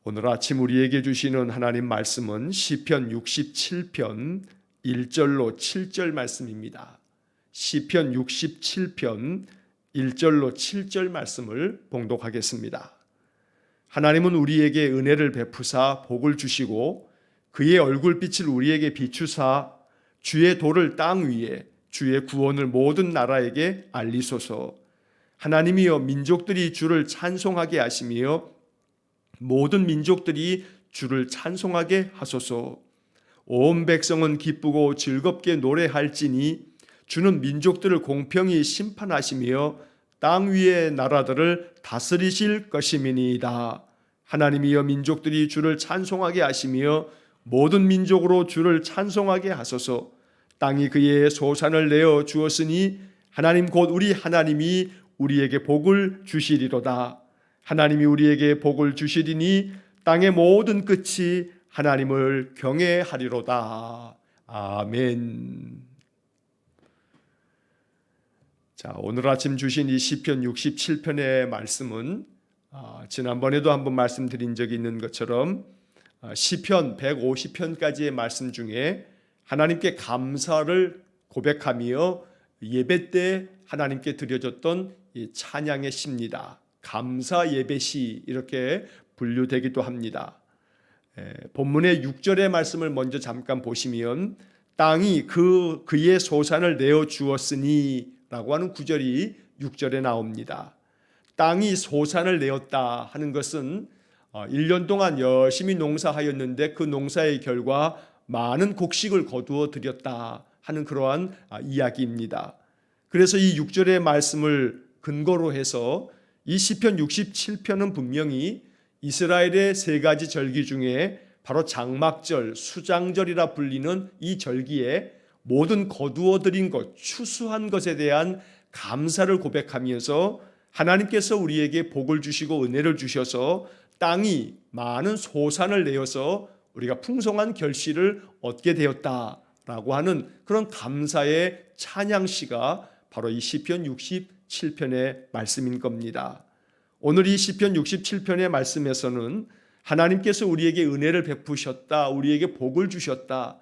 오늘 아침 우리에게 주시는 하나님 말씀은 시편 67편 1절로 7절 말씀입니다. 시편 67편 1절로 7절 말씀을 봉독하겠습니다. 하나님은 우리에게 은혜를 베푸사 복을 주시고 그의 얼굴빛을 우리에게 비추사 주의 도를 땅 위에 주의 구원을 모든 나라에게 알리소서. 하나님이여 민족들이 주를 찬송하게 하시며 모든 민족들이 주를 찬송하게 하소서. 온 백성은 기쁘고 즐겁게 노래할지니 주는 민족들을 공평히 심판하시며 땅 위의 나라들을 다스리실 것임이니이다. 하나님이여 민족들이 주를 찬송하게 하시며 모든 민족으로 주를 찬송하게 하소서. 땅이 그의 소산을 내어 주었으니 하나님 곧 우리 하나님이 우리에게 복을 주시리로다. 하나님이 우리에게 복을 주시리니 땅의 모든 끝이 하나님을 경외하리로다. 아멘. 자, 오늘 아침 주신 이 시편 67편의 말씀은 지난번에도 한번 말씀드린 적이 있는 것처럼 시편 150편까지의 말씀 중에 하나님께 감사를 고백하며 예배 때 하나님께 드려졌던 이 찬양의 시입니다. 감사 예배시 이렇게 분류되기도 합니다. 본문의 6절의 말씀을 먼저 잠깐 보시면 땅이 그의 소산을 내어 주었으니 라고 하는 구절이 6절에 나옵니다. 땅이 소산을 내었다 하는 것은 1년 동안 열심히 농사하였는데 그 농사의 결과 많은 곡식을 거두어 드렸다 하는 그러한 이야기입니다. 그래서 이 6절의 말씀을 근거로 해서 이 시편 67편은 분명히 이스라엘의 세 가지 절기 중에 바로 장막절, 수장절이라 불리는 이 절기에 모든 거두어들인 것, 추수한 것에 대한 감사를 고백하면서 하나님께서 우리에게 복을 주시고 은혜를 주셔서 땅이 많은 소산을 내어서 우리가 풍성한 결실을 얻게 되었다라고 하는 그런 감사의 찬양시가 바로 이 시편 67편의 말씀인 겁니다. 오늘 이 시편 67편의 말씀에서는 하나님께서 우리에게 은혜를 베푸셨다, 우리에게 복을 주셨다.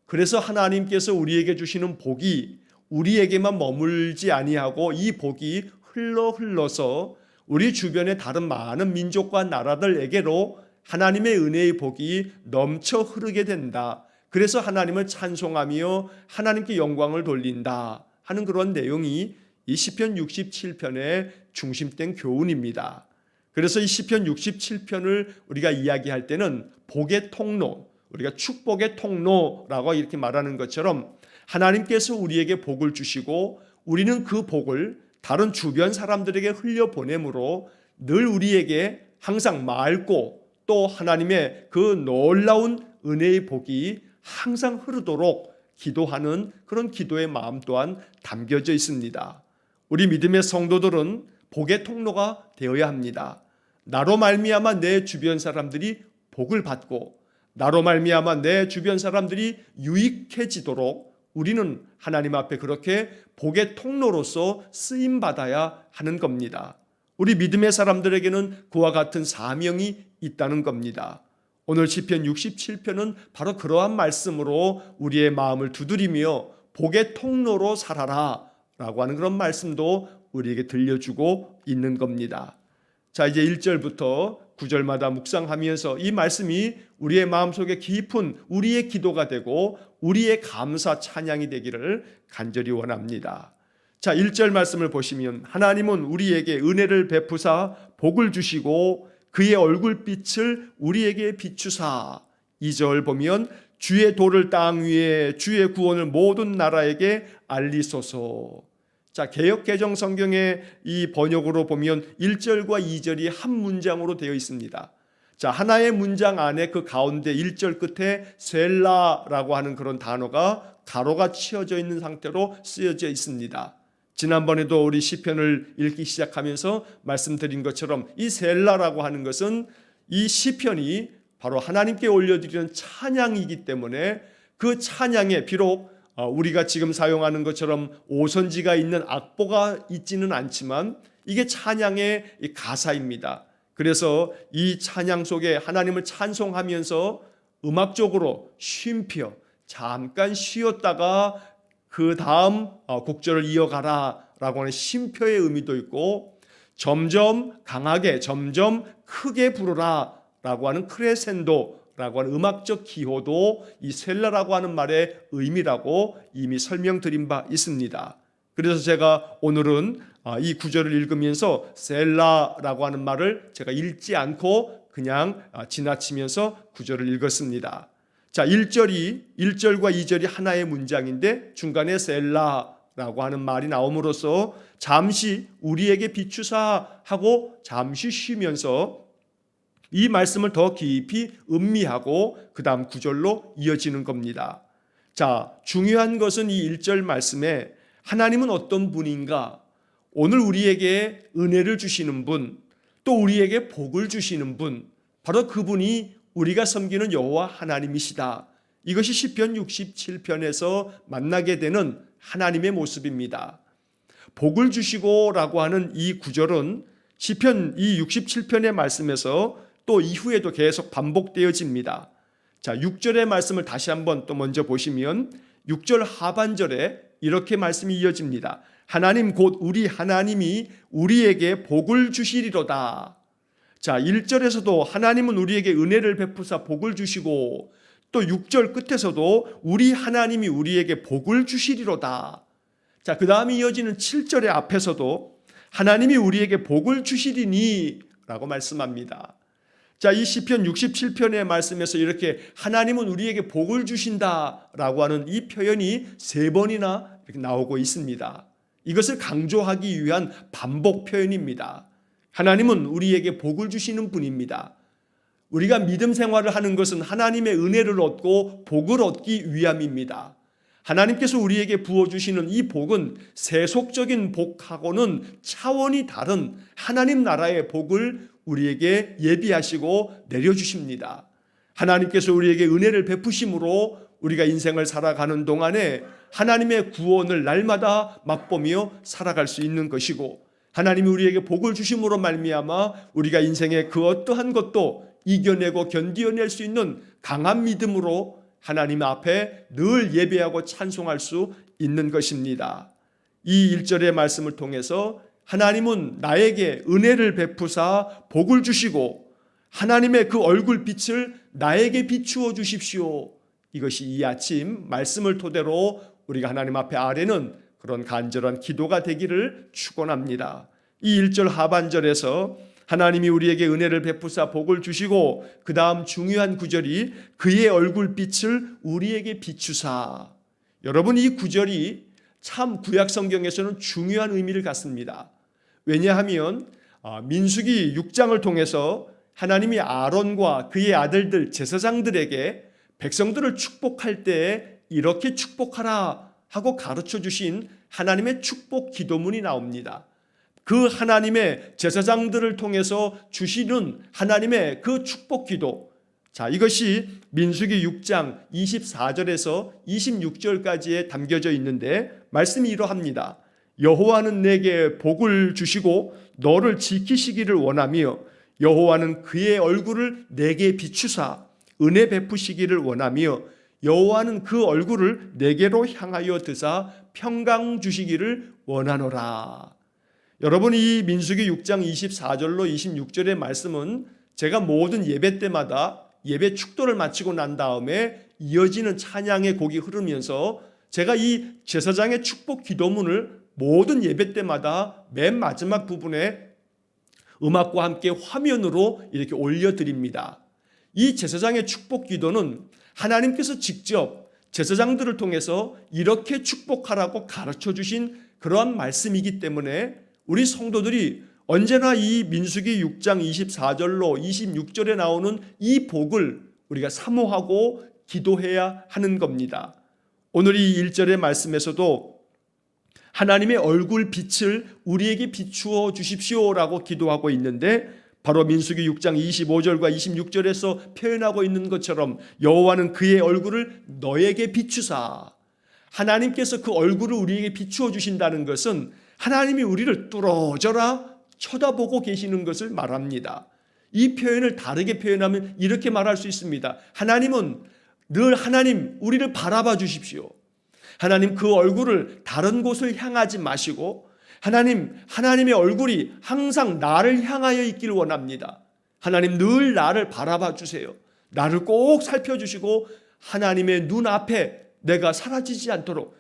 그래서 하나님께서 우리에게 주시는 복이 우리에게만 머물지 아니하고 이 복이 흘러서 우리 주변의 다른 많은 민족과 나라들에게로 하나님의 은혜의 복이 넘쳐 흐르게 된다. 그래서 하나님을 찬송하며 하나님께 영광을 돌린다 하는 그런 내용이 이 시편 67편의 중심된 교훈입니다. 그래서 이 시편 67편을 우리가 이야기할 때는 복의 통로, 우리가 축복의 통로라고 이렇게 말하는 것처럼 하나님께서 우리에게 복을 주시고 우리는 그 복을 다른 주변 사람들에게 흘려보내므로 늘 우리에게 항상 맑고 또 하나님의 그 놀라운 은혜의 복이 항상 흐르도록 기도하는 그런 기도의 마음 또한 담겨져 있습니다. 우리 믿음의 성도들은 복의 통로가 되어야 합니다. 나로 말미암아 내 주변 사람들이 복을 받고 나로 말미암아 내 주변 사람들이 유익해지도록 우리는 하나님 앞에 그렇게 복의 통로로서 쓰임받아야 하는 겁니다. 우리 믿음의 사람들에게는 그와 같은 사명이 있다는 겁니다. 오늘 시편 67편은 바로 그러한 말씀으로 우리의 마음을 두드리며 복의 통로로 살아라 라고 하는 그런 말씀도 우리에게 들려주고 있는 겁니다. 자, 이제 1절부터 9절마다 묵상하면서 이 말씀이 우리의 마음속에 깊은 우리의 기도가 되고 우리의 감사 찬양이 되기를 간절히 원합니다. 자, 1절 말씀을 보시면 하나님은 우리에게 은혜를 베푸사 복을 주시고 그의 얼굴빛을 우리에게 비추사. 2절 보면 주의 도를 땅 위에 주의 구원을 모든 나라에게 알리소서. 자, 개역 개정 성경의 이 번역으로 보면 1절과 2절이 한 문장으로 되어 있습니다. 자, 하나의 문장 안에 그 가운데 1절 끝에 셀라라고 하는 그런 단어가 가로가 치어져 있는 상태로 쓰여져 있습니다. 지난번에도 우리 시편을 읽기 시작하면서 말씀드린 것처럼 이 셀라라고 하는 것은 이 시편이 바로 하나님께 올려드리는 찬양이기 때문에 그 찬양에 비록 우리가 지금 사용하는 것처럼 오선지가 있는 악보가 있지는 않지만 이게 찬양의 가사입니다. 그래서 이 찬양 속에 하나님을 찬송하면서 음악적으로 쉼표, 잠깐 쉬었다가 그 다음 곡절을 이어가라 라고 하는 쉼표의 의미도 있고, 점점 강하게 점점 크게 부르라 라고 하는 크레센도라고 하는 음악적 기호도 이 셀라라고 하는 말의 의미라고 이미 설명드린 바 있습니다. 그래서 제가 오늘은 이 구절을 읽으면서 셀라라고 하는 말을 제가 읽지 않고 그냥 지나치면서 구절을 읽었습니다. 자, 1절과 2절이 하나의 문장인데 중간에 셀라라고 하는 말이 나옴으로써 잠시 우리에게 비추사 하고 잠시 쉬면서 이 말씀을 더 깊이 음미하고 그 다음 구절로 이어지는 겁니다. 자, 중요한 것은 이 1절 말씀에 하나님은 어떤 분인가, 오늘 우리에게 은혜를 주시는 분, 또 우리에게 복을 주시는 분, 바로 그분이 우리가 섬기는 여호와 하나님이시다. 이것이 시편 67편에서 만나게 되는 하나님의 모습입니다. 복을 주시고라고 하는 이 구절은 시편 이 67편의 말씀에서 또 이후에도 계속 반복되어집니다. 자, 6절의 말씀을 다시 한번 또 먼저 보시면 6절 하반절에 이렇게 말씀이 이어집니다. 하나님 곧 우리 하나님이 우리에게 복을 주시리로다. 자, 1절에서도 하나님은 우리에게 은혜를 베푸사 복을 주시고, 또 6절 끝에서도 우리 하나님이 우리에게 복을 주시리로다. 자, 그 다음에 이어지는 7절의 앞에서도 하나님이 우리에게 복을 주시리니 라고 말씀합니다. 자, 이 시편 67편의 말씀에서 이렇게 하나님은 우리에게 복을 주신다라고 하는 이 표현이 3번이나 이렇게 나오고 있습니다. 이것을 강조하기 위한 반복 표현입니다. 하나님은 우리에게 복을 주시는 분입니다. 우리가 믿음 생활을 하는 것은 하나님의 은혜를 얻고 복을 얻기 위함입니다. 하나님께서 우리에게 부어주시는 이 복은 세속적인 복하고는 차원이 다른 하나님 나라의 복을 우리에게 예비하시고 내려주십니다. 하나님께서 우리에게 은혜를 베푸심으로 우리가 인생을 살아가는 동안에 하나님의 구원을 날마다 맛보며 살아갈 수 있는 것이고, 하나님이 우리에게 복을 주심으로 말미암아 우리가 인생의 그 어떠한 것도 이겨내고 견디어낼 수 있는 강한 믿음으로 하나님 앞에 늘 예배하고 찬송할 수 있는 것입니다. 이 1절의 말씀을 통해서 하나님은 나에게 은혜를 베푸사 복을 주시고 하나님의 그 얼굴빛을 나에게 비추어 주십시오. 이것이 이 아침 말씀을 토대로 우리가 하나님 앞에 아뢰는 그런 간절한 기도가 되기를 축원합니다. 이 1절 하반절에서 하나님이 우리에게 은혜를 베푸사 복을 주시고, 그 다음 중요한 구절이 그의 얼굴빛을 우리에게 비추사. 여러분, 이 구절이 참 구약 성경에서는 중요한 의미를 갖습니다. 왜냐하면 민수기 6장을 통해서 하나님이 아론과 그의 아들들 제사장들에게 백성들을 축복할 때 이렇게 축복하라 하고 가르쳐 주신 하나님의 축복 기도문이 나옵니다. 그 하나님의 제사장들을 통해서 주시는 하나님의 그 축복 기도, 자, 이것이 민수기 6장 24절에서 26절까지에 담겨져 있는데 말씀이 이러합니다. 여호와는 내게 복을 주시고 너를 지키시기를 원하며 여호와는 그의 얼굴을 내게 비추사 은혜 베푸시기를 원하며 여호와는 그 얼굴을 내게로 향하여 드사 평강 주시기를 원하노라. 여러분, 이 민수기 6장 24절로 26절의 말씀은 제가 모든 예배 때마다 예배 축도를 마치고 난 다음에 이어지는 찬양의 곡이 흐르면서 제가 이 제사장의 축복 기도문을 모든 예배 때마다 맨 마지막 부분에 음악과 함께 화면으로 이렇게 올려드립니다. 이 제사장의 축복 기도는 하나님께서 직접 제사장들을 통해서 이렇게 축복하라고 가르쳐 주신 그러한 말씀이기 때문에 우리 성도들이 언제나 이 민수기 6장 24절로 26절에 나오는 이 복을 우리가 사모하고 기도해야 하는 겁니다. 오늘 이 1절의 말씀에서도 하나님의 얼굴 빛을 우리에게 비추어 주십시오라고 기도하고 있는데, 바로 민수기 6장 25절과 26절에서 표현하고 있는 것처럼 여호와는 그의 얼굴을 너에게 비추사, 하나님께서 그 얼굴을 우리에게 비추어 주신다는 것은 하나님이 우리를 뚫어져라 쳐다보고 계시는 것을 말합니다. 이 표현을 다르게 표현하면 이렇게 말할 수 있습니다. 하나님은 늘 하나님 우리를 바라봐 주십시오. 하나님 그 얼굴을 다른 곳을 향하지 마시고 하나님의 얼굴이 항상 나를 향하여 있기를 원합니다. 하나님 늘 나를 바라봐 주세요. 나를 꼭 살펴주시고 하나님의 눈앞에 내가 사라지지 않도록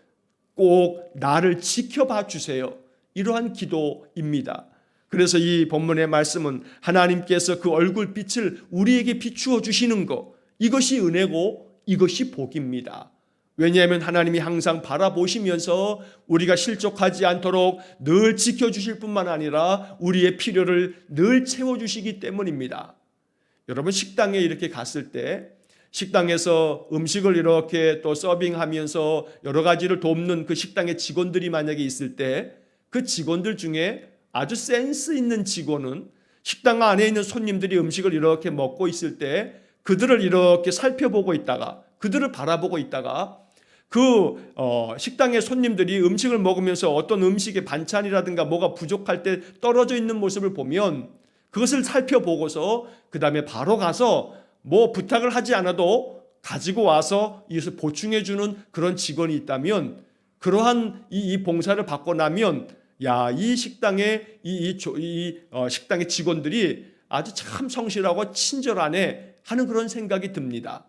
꼭 나를 지켜봐 주세요. 이러한 기도입니다. 그래서 이 본문의 말씀은 하나님께서 그 얼굴빛을 우리에게 비추어 주시는 것, 이것이 은혜고 이것이 복입니다. 왜냐하면 하나님이 항상 바라보시면서 우리가 실족하지 않도록 늘 지켜주실 뿐만 아니라 우리의 필요를 늘 채워주시기 때문입니다. 여러분 식당에 이렇게 갔을 때 식당에서 음식을 이렇게 또 서빙하면서 여러 가지를 돕는 그 식당의 직원들이 만약에 있을 때 그 직원들 중에 아주 센스 있는 직원은 식당 안에 있는 손님들이 음식을 이렇게 먹고 있을 때 그들을 이렇게 살펴보고 있다가 그들을 바라보고 있다가 식당의 손님들이 음식을 먹으면서 어떤 음식의 반찬이라든가 뭐가 부족할 때 떨어져 있는 모습을 보면 그것을 살펴보고서 그 다음에 바로 가서 뭐 부탁을 하지 않아도 가지고 와서 이것을 보충해 주는 그런 직원이 있다면 그러한 이 봉사를 받고 나면 이 식당의 식당의 직원들이 아주 참 성실하고 친절하네 하는 그런 생각이 듭니다.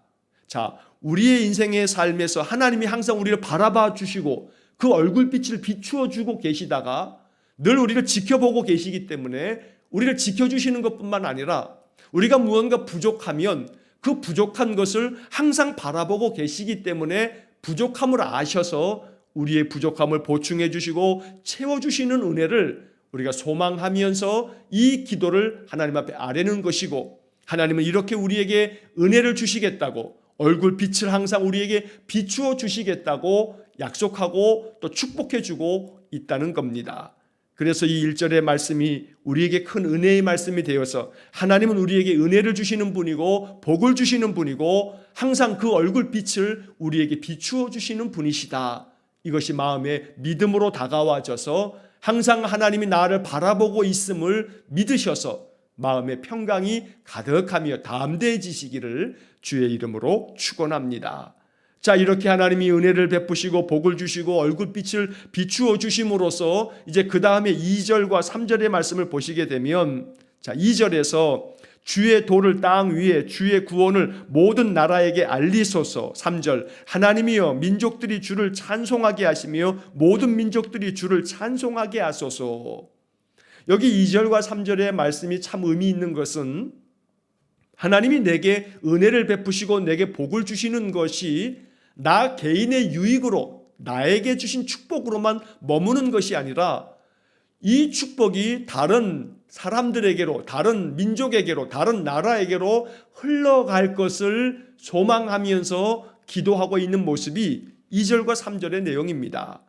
자, 우리의 인생의 삶에서 하나님이 항상 우리를 바라봐 주시고 그 얼굴빛을 비추어 주고 계시다가 늘 우리를 지켜보고 계시기 때문에 우리를 지켜주시는 것뿐만 아니라 우리가 무언가 부족하면 그 부족한 것을 항상 바라보고 계시기 때문에 부족함을 아셔서 우리의 부족함을 보충해 주시고 채워주시는 은혜를 우리가 소망하면서 이 기도를 하나님 앞에 아뢰는 것이고 하나님은 이렇게 우리에게 은혜를 주시겠다고 얼굴빛을 항상 우리에게 비추어 주시겠다고 약속하고 또 축복해 주고 있다는 겁니다. 그래서 이 1절의 말씀이 우리에게 큰 은혜의 말씀이 되어서 하나님은 우리에게 은혜를 주시는 분이고 복을 주시는 분이고 항상 그 얼굴빛을 우리에게 비추어 주시는 분이시다. 이것이 마음의 믿음으로 다가와져서 항상 하나님이 나를 바라보고 있음을 믿으셔서 마음의 평강이 가득하며 담대해지시기를 주의 이름으로 축원합니다. 자, 이렇게 하나님이 은혜를 베푸시고 복을 주시고 얼굴빛을 비추어 주심으로써 이제 그 다음에 2절과 3절의 말씀을 보시게 되면 자, 2절에서 주의 도를 땅 위에 주의 구원을 모든 나라에게 알리소서. 3절 하나님이여 민족들이 주를 찬송하게 하시며 모든 민족들이 주를 찬송하게 하소서. 여기 2절과 3절의 말씀이 참 의미 있는 것은 하나님이 내게 은혜를 베푸시고 내게 복을 주시는 것이 나 개인의 유익으로 나에게 주신 축복으로만 머무는 것이 아니라 이 축복이 다른 사람들에게로 다른 민족에게로 다른 나라에게로 흘러갈 것을 소망하면서 기도하고 있는 모습이 2절과 3절의 내용입니다.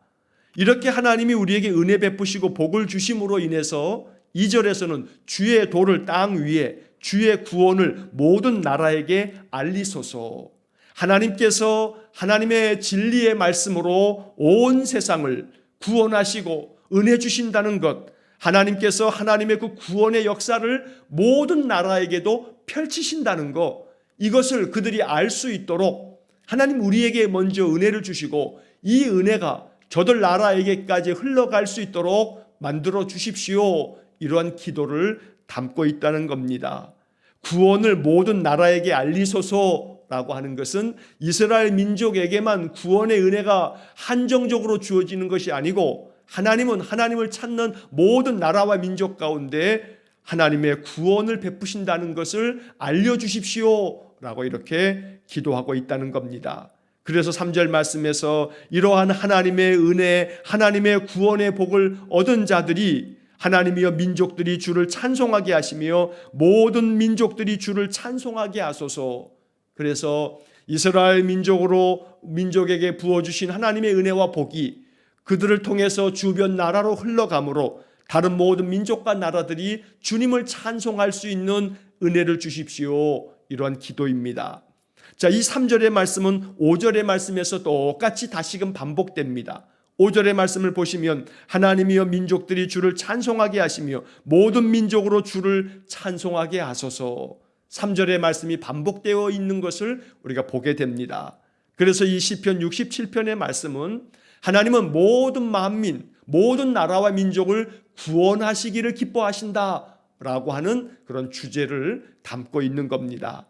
이렇게 하나님이 우리에게 은혜 베푸시고 복을 주심으로 인해서 2절에서는 주의 도를 땅 위에 주의 구원을 모든 나라에게 알리소서. 하나님께서 하나님의 진리의 말씀으로 온 세상을 구원하시고 은혜 주신다는 것, 하나님께서 하나님의 그 구원의 역사를 모든 나라에게도 펼치신다는 것, 이것을 그들이 알 수 있도록 하나님 우리에게 먼저 은혜를 주시고 이 은혜가 저들 나라에게까지 흘러갈 수 있도록 만들어 주십시오. 이러한 기도를 담고 있다는 겁니다. 구원을 모든 나라에게 알리소서라고 하는 것은 이스라엘 민족에게만 구원의 은혜가 한정적으로 주어지는 것이 아니고 하나님은 하나님을 찾는 모든 나라와 민족 가운데 하나님의 구원을 베푸신다는 것을 알려주십시오라고 이렇게 기도하고 있다는 겁니다. 그래서 3절 말씀에서 이러한 하나님의 은혜, 하나님의 구원의 복을 얻은 자들이 하나님이여 민족들이 주를 찬송하게 하시며 모든 민족들이 주를 찬송하게 하소서. 그래서 이스라엘 민족에게 부어주신 하나님의 은혜와 복이 그들을 통해서 주변 나라로 흘러가므로 다른 모든 민족과 나라들이 주님을 찬송할 수 있는 은혜를 주십시오. 이러한 기도입니다. 자, 이 3절의 말씀은 5절의 말씀에서 똑같이 다시금 반복됩니다. 5절의 말씀을 보시면 하나님이여 민족들이 주를 찬송하게 하시며 모든 민족으로 주를 찬송하게 하소서. 3절의 말씀이 반복되어 있는 것을 우리가 보게 됩니다. 그래서 이 시편 67편의 말씀은 하나님은 모든 만민, 모든 나라와 민족을 구원하시기를 기뻐하신다라고 하는 그런 주제를 담고 있는 겁니다.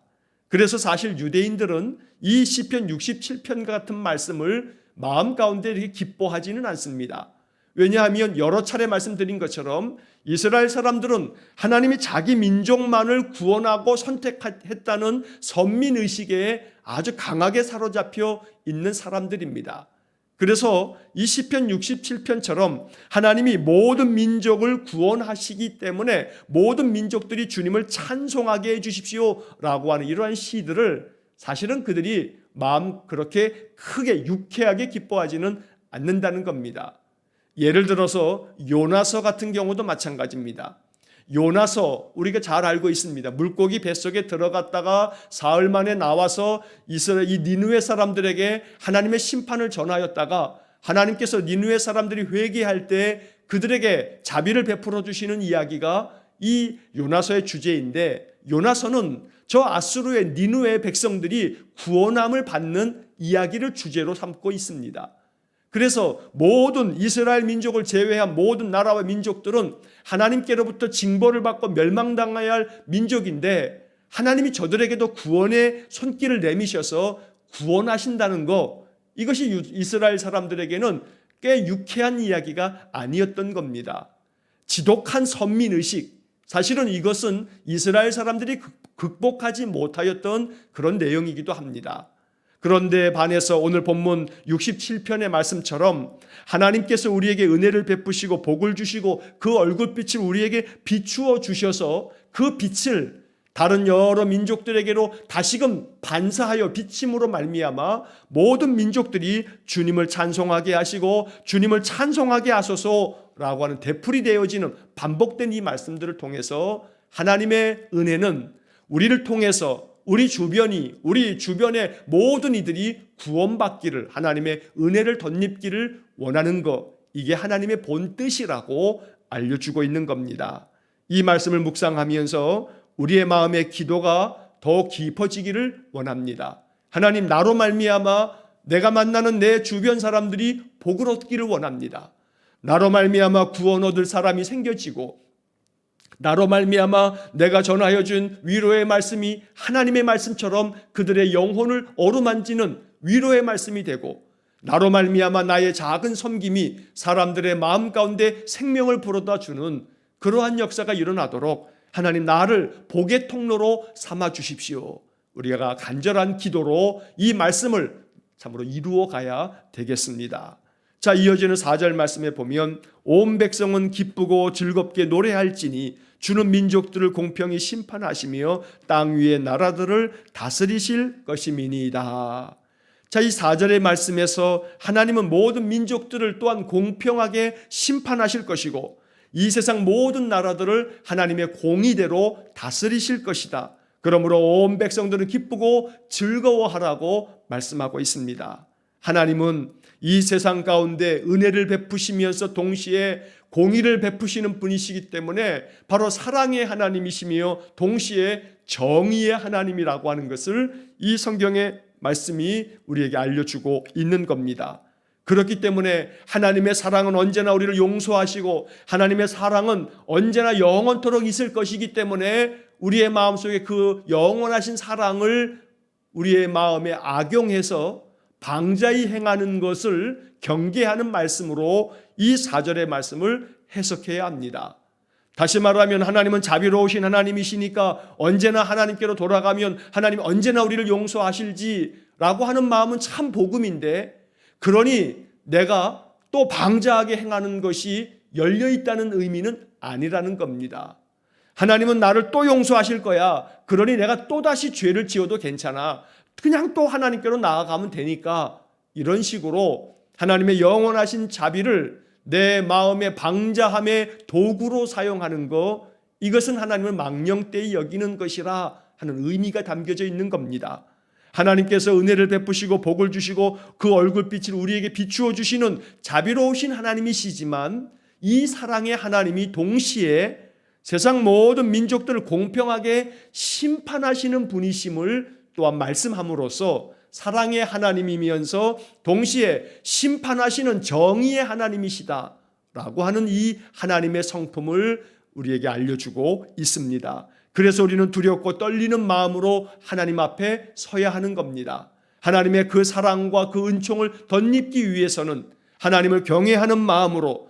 그래서 사실 유대인들은 이 시편 67편 같은 말씀을 마음 가운데 이렇게 기뻐하지는 않습니다. 왜냐하면 여러 차례 말씀드린 것처럼 이스라엘 사람들은 하나님이 자기 민족만을 구원하고 선택했다는 선민의식에 아주 강하게 사로잡혀 있는 사람들입니다. 그래서 이 시편 67편처럼 하나님이 모든 민족을 구원하시기 때문에 모든 민족들이 주님을 찬송하게 해주십시오 라고 하는 이러한 시들을 사실은 그들이 마음 그렇게 크게 유쾌하게 기뻐하지는 않는다는 겁니다. 예를 들어서 요나서 같은 경우도 마찬가지입니다. 요나서 우리가 잘 알고 있습니다. 물고기 뱃속에 들어갔다가 사흘 만에 나와서 이 니느웨 사람들에게 하나님의 심판을 전하였다가 하나님께서 니느웨 사람들이 회개할 때 그들에게 자비를 베풀어 주시는 이야기가 이 요나서의 주제인데, 요나서는 저 아수르의 니느웨 백성들이 구원함을 받는 이야기를 주제로 삼고 있습니다. 그래서 모든 이스라엘 민족을 제외한 모든 나라와 민족들은 하나님께로부터 징벌을 받고 멸망당해야 할 민족인데 하나님이 저들에게도 구원의 손길을 내미셔서 구원하신다는 것, 이것이 이스라엘 사람들에게는 꽤 유쾌한 이야기가 아니었던 겁니다. 지독한 선민의식, 사실은 이것은 이스라엘 사람들이 극복하지 못하였던 그런 내용이기도 합니다. 그런데 반해서 오늘 본문 67편의 말씀처럼 하나님께서 우리에게 은혜를 베푸시고 복을 주시고 그 얼굴빛을 우리에게 비추어 주셔서 그 빛을 다른 여러 민족들에게로 다시금 반사하여 비침으로 말미암아 모든 민족들이 주님을 찬송하게 하시고 주님을 찬송하게 하소서라고 하는 되풀이 되어지는 반복된 이 말씀들을 통해서 하나님의 은혜는 우리를 통해서 우리 주변의 모든 이들이 구원받기를, 하나님의 은혜를 덧입기를 원하는 것, 이게 하나님의 본 뜻이라고 알려주고 있는 겁니다. 이 말씀을 묵상하면서 우리의 마음의 기도가 더 깊어지기를 원합니다. 하나님, 나로 말미암아 내가 만나는 내 주변 사람들이 복을 얻기를 원합니다. 나로 말미암아 구원 얻을 사람이 생겨지고 나로 말미암아 내가 전하여 준 위로의 말씀이 하나님의 말씀처럼 그들의 영혼을 어루만지는 위로의 말씀이 되고 나로 말미암아 나의 작은 섬김이 사람들의 마음 가운데 생명을 불어다 주는 그러한 역사가 일어나도록 하나님 나를 복의 통로로 삼아 주십시오. 우리가 간절한 기도로 이 말씀을 참으로 이루어 가야 되겠습니다. 자, 이어지는 4절 말씀에 보면 온 백성은 기쁘고 즐겁게 노래할지니 주는 민족들을 공평히 심판하시며 땅 위의 나라들을 다스리실 것임이니이다. 자, 이 4절의 말씀에서 하나님은 모든 민족들을 또한 공평하게 심판하실 것이고 이 세상 모든 나라들을 하나님의 공의대로 다스리실 것이다. 그러므로 온 백성들은 기쁘고 즐거워하라고 말씀하고 있습니다. 하나님은 이 세상 가운데 은혜를 베푸시면서 동시에 공의를 베푸시는 분이시기 때문에 바로 사랑의 하나님이시며 동시에 정의의 하나님이라고 하는 것을 이 성경의 말씀이 우리에게 알려주고 있는 겁니다. 그렇기 때문에 하나님의 사랑은 언제나 우리를 용서하시고 하나님의 사랑은 언제나 영원토록 있을 것이기 때문에 우리의 마음속에 그 영원하신 사랑을 우리의 마음에 악용해서 방자히 행하는 것을 경계하는 말씀으로 이 4절의 말씀을 해석해야 합니다. 다시 말하면 하나님은 자비로우신 하나님이시니까 언제나 하나님께로 돌아가면 하나님 언제나 우리를 용서하실지라고 하는 마음은 참 복음인데, 그러니 내가 또 방자하게 행하는 것이 열려있다는 의미는 아니라는 겁니다. 하나님은 나를 또 용서하실 거야. 그러니 내가 또다시 죄를 지어도 괜찮아. 그냥 또 하나님께로 나아가면 되니까, 이런 식으로 하나님의 영원하신 자비를 내 마음의 방자함의 도구로 사용하는 것, 이것은 하나님을 망령되이 여기는 것이라 하는 의미가 담겨져 있는 겁니다. 하나님께서 은혜를 베푸시고 복을 주시고 그 얼굴빛을 우리에게 비추어 주시는 자비로우신 하나님이시지만 이 사랑의 하나님이 동시에 세상 모든 민족들을 공평하게 심판하시는 분이심을 또한 말씀함으로써 사랑의 하나님이면서 동시에 심판하시는 정의의 하나님이시다라고 하는 이 하나님의 성품을 우리에게 알려주고 있습니다. 그래서 우리는 두렵고 떨리는 마음으로 하나님 앞에 서야 하는 겁니다. 하나님의 그 사랑과 그 은총을 덧입기 위해서는 하나님을 경외하는 마음으로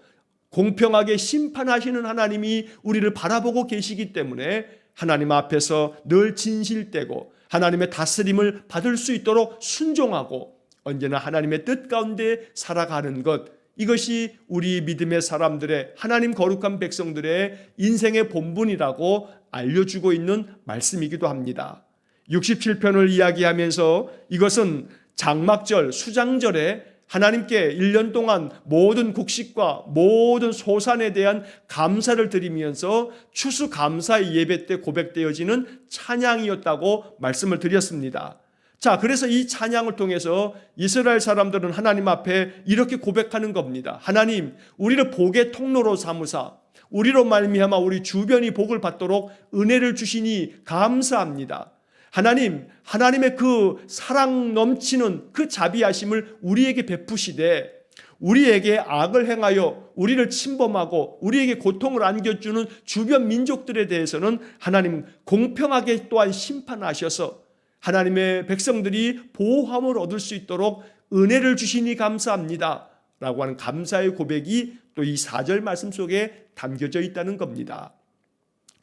공평하게 심판하시는 하나님이 우리를 바라보고 계시기 때문에 하나님 앞에서 늘 진실되고 하나님의 다스림을 받을 수 있도록 순종하고 언제나 하나님의 뜻 가운데 살아가는 것, 이것이 우리 믿음의 사람들의, 하나님 거룩한 백성들의 인생의 본분이라고 알려주고 있는 말씀이기도 합니다. 67편을 이야기하면서 이것은 장막절, 수장절에 하나님께 1년 동안 모든 곡식과 모든 소산에 대한 감사를 드리면서 추수감사의 예배 때 고백되어지는 찬양이었다고 말씀을 드렸습니다. 자, 그래서 이 찬양을 통해서 이스라엘 사람들은 하나님 앞에 이렇게 고백하는 겁니다. 하나님, 우리를 복의 통로로 삼으사 우리로 말미암아 우리 주변이 복을 받도록 은혜를 주시니 감사합니다. 하나님, 하나님의 그 사랑 넘치는 그 자비하심을 우리에게 베푸시되 우리에게 악을 행하여 우리를 침범하고 우리에게 고통을 안겨주는 주변 민족들에 대해서는 하나님 공평하게 또한 심판하셔서 하나님의 백성들이 보호함을 얻을 수 있도록 은혜를 주시니 감사합니다 라고 하는 감사의 고백이 또 이 4절 말씀 속에 담겨져 있다는 겁니다.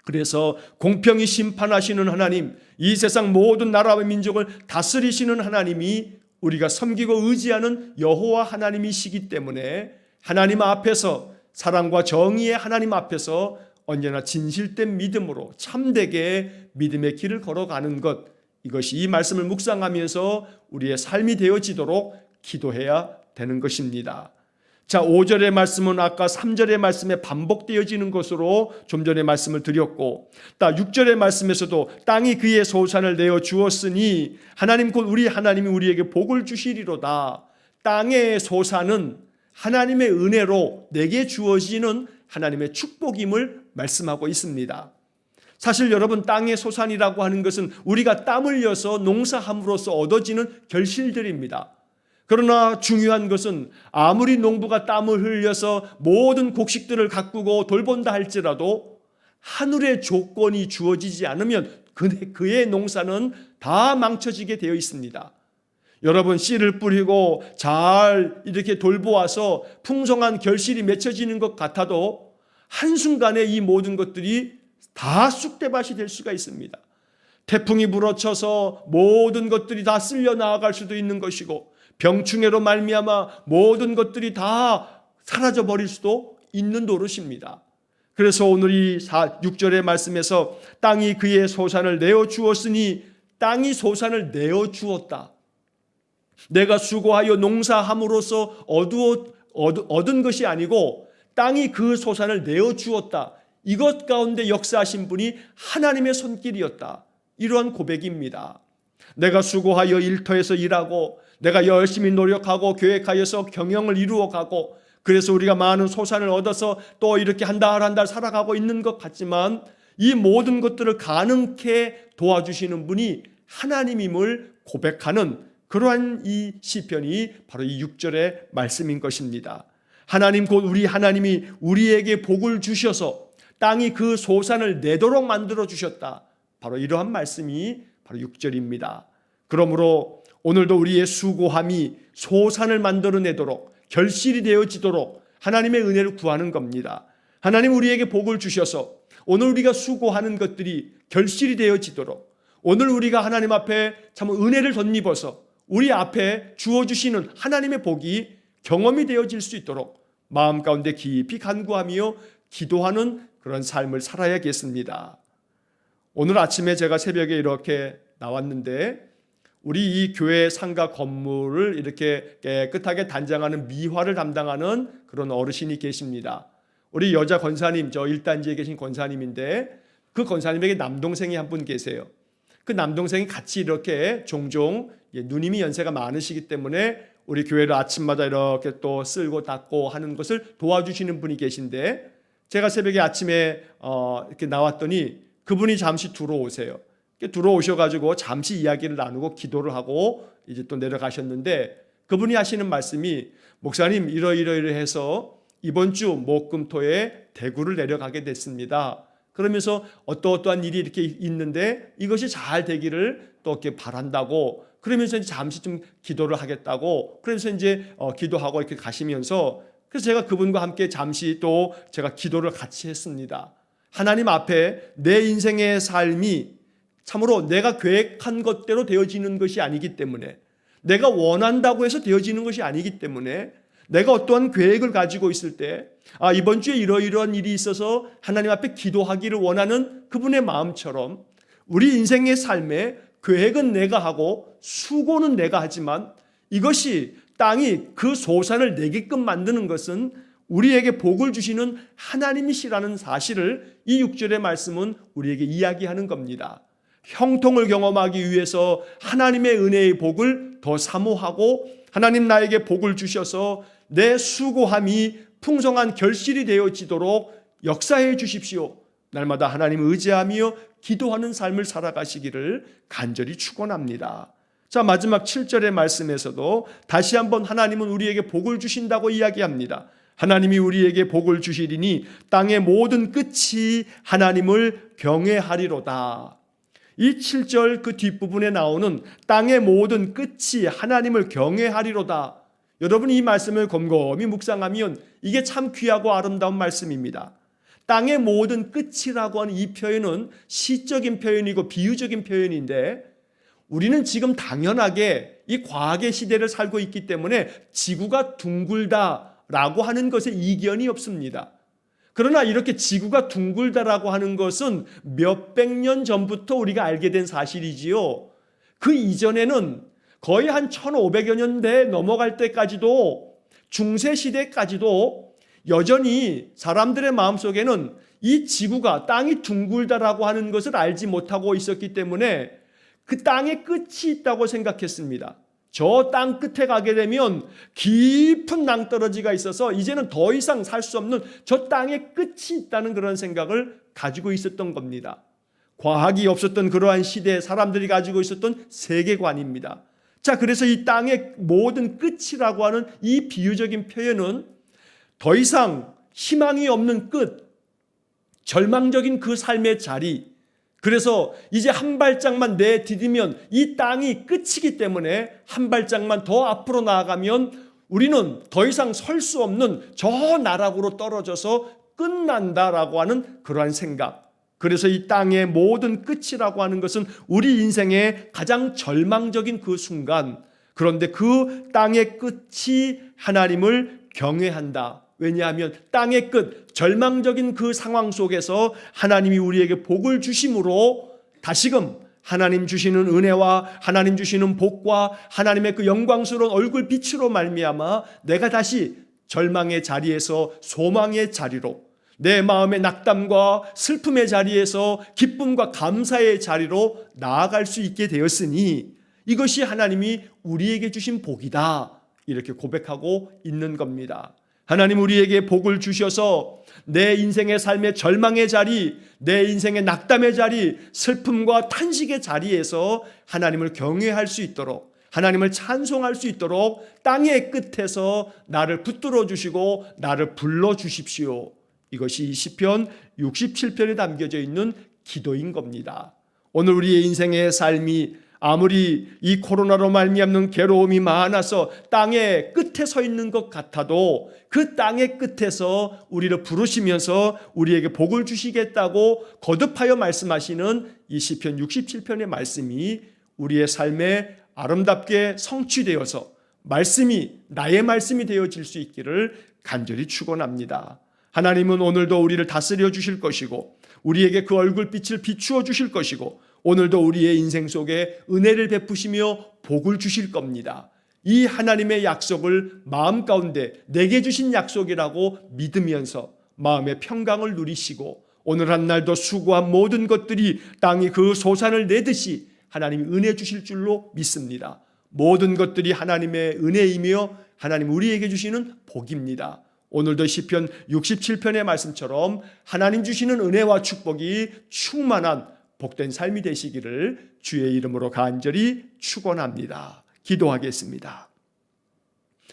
그래서 공평히 심판하시는 하나님, 이 세상 모든 나라와 민족을 다스리시는 하나님이 우리가 섬기고 의지하는 여호와 하나님이시기 때문에 하나님 앞에서, 사랑과 정의의 하나님 앞에서 언제나 진실된 믿음으로 참되게 믿음의 길을 걸어가는 것, 이것이 이 말씀을 묵상하면서 우리의 삶이 되어지도록 기도해야 되는 것입니다. 자, 5절의 말씀은 아까 3절의 말씀에 반복되어지는 것으로 좀 전에 말씀을 드렸고, 6절의 말씀에서도 땅이 그의 소산을 내어 주었으니 하나님 곧 우리 하나님이 우리에게 복을 주시리로다. 땅의 소산은 하나님의 은혜로 내게 주어지는 하나님의 축복임을 말씀하고 있습니다. 사실 여러분, 땅의 소산이라고 하는 것은 우리가 땀 흘려서 농사함으로써 얻어지는 결실들입니다. 그러나 중요한 것은 아무리 농부가 땀을 흘려서 모든 곡식들을 가꾸고 돌본다 할지라도 하늘의 조건이 주어지지 않으면 그의 농사는 다 망쳐지게 되어 있습니다. 여러분, 씨를 뿌리고 잘 이렇게 돌보아서 풍성한 결실이 맺혀지는 것 같아도 한순간에 이 모든 것들이 다 쑥대밭이 될 수가 있습니다. 태풍이 불어쳐서 모든 것들이 다 쓸려 나아갈 수도 있는 것이고, 병충해로 말미암아 모든 것들이 다 사라져 버릴 수도 있는 노릇입니다. 그래서 오늘 이 6절의 말씀에서 땅이 그의 소산을 내어 주었으니, 땅이 소산을 내어 주었다. 내가 수고하여 농사함으로써 얻은 것이 아니고 땅이 그 소산을 내어 주었다. 이것 가운데 역사하신 분이 하나님의 손길이었다. 이러한 고백입니다. 내가 수고하여 일터에서 일하고 내가 열심히 노력하고 계획하여서 경영을 이루어가고, 그래서 우리가 많은 소산을 얻어서 또 이렇게 한 달 한 달 살아가고 있는 것 같지만 이 모든 것들을 가능케 도와주시는 분이 하나님임을 고백하는 그러한 이 시편이 바로 이 6절의 말씀인 것입니다. 하나님 곧 우리 하나님이 우리에게 복을 주셔서 땅이 그 소산을 내도록 만들어 주셨다. 바로 이러한 말씀이 바로 6절입니다. 그러므로 오늘도 우리의 수고함이 소산을 만들어내도록, 결실이 되어지도록 하나님의 은혜를 구하는 겁니다. 하나님 우리에게 복을 주셔서 오늘 우리가 수고하는 것들이 결실이 되어지도록, 오늘 우리가 하나님 앞에 참 은혜를 덧입어서 우리 앞에 주어주시는 하나님의 복이 경험이 되어질 수 있도록 마음 가운데 깊이 간구하며 기도하는 그런 삶을 살아야겠습니다. 오늘 아침에 제가 새벽에 이렇게 나왔는데, 우리 이 교회 상가 건물을 이렇게 깨끗하게 단장하는 미화를 담당하는 그런 어르신이 계십니다. 우리 여자 권사님, 저 1단지에 계신 권사님인데 그 권사님에게 남동생이 한 분 계세요. 그 남동생이 같이 이렇게 종종 누님이 연세가 많으시기 때문에 우리 교회를 아침마다 이렇게 또 쓸고 닦고 하는 것을 도와주시는 분이 계신데 제가 새벽에 아침에 이렇게 나왔더니 그분이 잠시 들어오세요. 들어오셔가지고 잠시 이야기를 나누고 기도를 하고 이제 또 내려가셨는데 그분이 하시는 말씀이 목사님 이러이러해서 이번 주 목금토에 대구를 내려가게 됐습니다. 그러면서 어떠한 일이 이렇게 있는데 이것이 잘 되기를 또 이렇게 바란다고 그러면서 이제 잠시 좀 기도를 하겠다고 그래서 이제 기도하고 이렇게 가시면서 그래서 제가 그분과 함께 잠시 또 제가 기도를 같이 했습니다. 하나님 앞에 내 인생의 삶이 참으로 내가 계획한 것대로 되어지는 것이 아니기 때문에 내가 원한다고 해서 되어지는 것이 아니기 때문에 내가 어떠한 계획을 가지고 있을 때 이번 주에 이러이러한 일이 있어서 하나님 앞에 기도하기를 원하는 그분의 마음처럼 우리 인생의 삶에 계획은 내가 하고 수고는 내가 하지만 이것이 땅이 그 소산을 내게끔 만드는 것은 우리에게 복을 주시는 하나님이시라는 사실을 이 6절의 말씀은 우리에게 이야기하는 겁니다. 형통을 경험하기 위해서 하나님의 은혜의 복을 더 사모하고 하나님 나에게 복을 주셔서 내 수고함이 풍성한 결실이 되어지도록 역사해 주십시오. 날마다 하나님을 의지하며 기도하는 삶을 살아가시기를 간절히 축원합니다. 자, 마지막 7절의 말씀에서도 다시 한번 하나님은 우리에게 복을 주신다고 이야기합니다. 하나님이 우리에게 복을 주시리니 땅의 모든 끝이 하나님을 경외하리로다. 이 7절 그 뒷부분에 나오는 땅의 모든 끝이 하나님을 경외하리로다. 여러분 이 말씀을 곰곰이 묵상하면 이게 참 귀하고 아름다운 말씀입니다. 땅의 모든 끝이라고 하는 이 표현은 시적인 표현이고 비유적인 표현인데 우리는 지금 당연하게 이 과학의 시대를 살고 있기 때문에 지구가 둥글다라고 하는 것에 이견이 없습니다. 그러나 이렇게 지구가 둥글다라고 하는 것은 몇백 년 전부터 우리가 알게 된 사실이지요. 그 이전에는 거의 한 1500여 년대 넘어갈 때까지도 중세시대까지도 여전히 사람들의 마음속에는 이 지구가 땅이 둥글다라고 하는 것을 알지 못하고 있었기 때문에 그 땅에 끝이 있다고 생각했습니다. 저 땅 끝에 가게 되면 깊은 낭떠러지가 있어서 이제는 더 이상 살 수 없는 저 땅에 끝이 있다는 그런 생각을 가지고 있었던 겁니다. 과학이 없었던 그러한 시대에 사람들이 가지고 있었던 세계관입니다. 자, 그래서 이 땅의 모든 끝이라고 하는 이 비유적인 표현은 더 이상 희망이 없는 끝, 절망적인 그 삶의 자리, 그래서 이제 한 발짝만 내디디면 이 땅이 끝이기 때문에 한 발짝만 더 앞으로 나아가면 우리는 더 이상 설 수 없는 저 나락으로 떨어져서 끝난다라고 하는 그러한 생각. 그래서 이 땅의 모든 끝이라고 하는 것은 우리 인생의 가장 절망적인 그 순간, 그런데 그 땅의 끝이 하나님을 경외한다. 왜냐하면 땅의 끝, 절망적인 그 상황 속에서 하나님이 우리에게 복을 주심으로 다시금 하나님 주시는 은혜와 하나님 주시는 복과 하나님의 그 영광스러운 얼굴 빛으로 말미암아 내가 다시 절망의 자리에서 소망의 자리로, 내 마음의 낙담과 슬픔의 자리에서 기쁨과 감사의 자리로 나아갈 수 있게 되었으니 이것이 하나님이 우리에게 주신 복이다, 이렇게 고백하고 있는 겁니다. 하나님 우리에게 복을 주셔서 내 인생의 삶의 절망의 자리, 내 인생의 낙담의 자리, 슬픔과 탄식의 자리에서 하나님을 경외할 수 있도록, 하나님을 찬송할 수 있도록 땅의 끝에서 나를 붙들어 주시고 나를 불러 주십시오. 이것이 시편 67편에 담겨져 있는 기도인 겁니다. 오늘 우리의 인생의 삶이 아무리 이 코로나로 말미암는 괴로움이 많아서 땅의 끝에 서 있는 것 같아도 그 땅의 끝에서 우리를 부르시면서 우리에게 복을 주시겠다고 거듭하여 말씀하시는 이 시편 67편의 말씀이 우리의 삶에 아름답게 성취되어서 말씀이 나의 말씀이 되어질 수 있기를 간절히 축원합니다. 하나님은 오늘도 우리를 다스려 주실 것이고 우리에게 그 얼굴빛을 비추어 주실 것이고 오늘도 우리의 인생 속에 은혜를 베푸시며 복을 주실 겁니다. 이 하나님의 약속을 마음 가운데 내게 주신 약속이라고 믿으면서 마음의 평강을 누리시고 오늘 한 날도 수고한 모든 것들이 땅이 그 소산을 내듯이 하나님이 은혜 주실 줄로 믿습니다. 모든 것들이 하나님의 은혜이며 하나님 우리에게 주시는 복입니다. 오늘도 시편 67편의 말씀처럼 하나님 주시는 은혜와 축복이 충만한 복된 삶이 되시기를 주의 이름으로 간절히 축원합니다. 기도하겠습니다.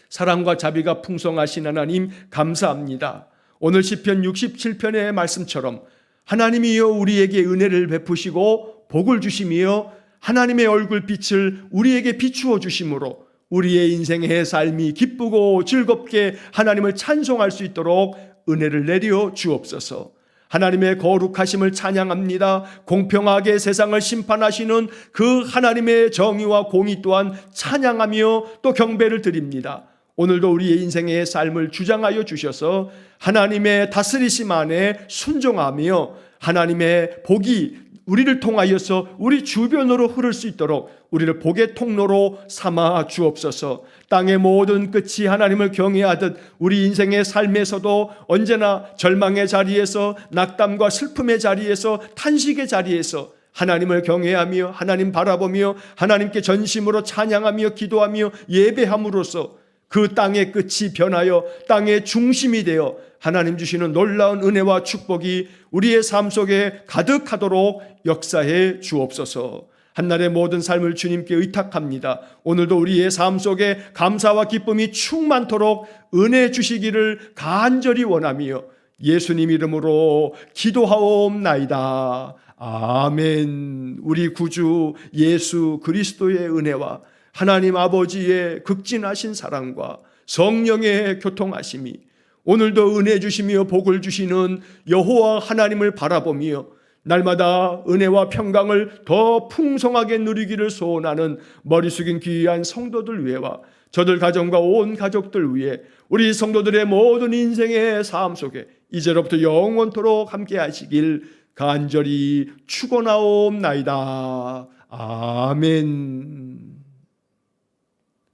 사랑과 자비가 풍성하신 하나님 감사합니다. 오늘 시편 67편의 말씀처럼 하나님이여 우리에게 은혜를 베푸시고 복을 주시며 하나님의 얼굴빛을 우리에게 비추어 주심으로 우리의 인생의 삶이 기쁘고 즐겁게 하나님을 찬송할 수 있도록 은혜를 내려 주옵소서. 하나님의 거룩하심을 찬양합니다. 공평하게 세상을 심판하시는 그 하나님의 정의와 공의 또한 찬양하며 또 경배를 드립니다. 오늘도 우리의 인생의 삶을 주장하여 주셔서 하나님의 다스리심 안에 순종하며 하나님의 복이 우리를 통하여서 우리 주변으로 흐를 수 있도록 우리를 복의 통로로 삼아 주옵소서. 땅의 모든 끝이 하나님을 경외하듯 우리 인생의 삶에서도 언제나 절망의 자리에서 낙담과 슬픔의 자리에서 탄식의 자리에서 하나님을 경외하며 하나님 바라보며 하나님께 전심으로 찬양하며 기도하며 예배함으로써 그 땅의 끝이 변하여 땅의 중심이 되어 하나님 주시는 놀라운 은혜와 축복이 우리의 삶 속에 가득하도록 역사해 주옵소서. 한날의 모든 삶을 주님께 의탁합니다. 오늘도 우리의 삶 속에 감사와 기쁨이 충만토록 은혜 주시기를 간절히 원하며 예수님 이름으로 기도하옵나이다. 아멘. 우리 구주 예수 그리스도의 은혜와 하나님 아버지의 극진하신 사랑과 성령의 교통하심이 오늘도 은혜 주시며 복을 주시는 여호와 하나님을 바라보며 날마다 은혜와 평강을 더 풍성하게 누리기를 소원하는 머리 숙인 귀한 성도들 위해와 저들 가정과 온 가족들 위해 우리 성도들의 모든 인생의 삶 속에 이제로부터 영원토록 함께 하시길 간절히 축원하옵나이다. 아멘.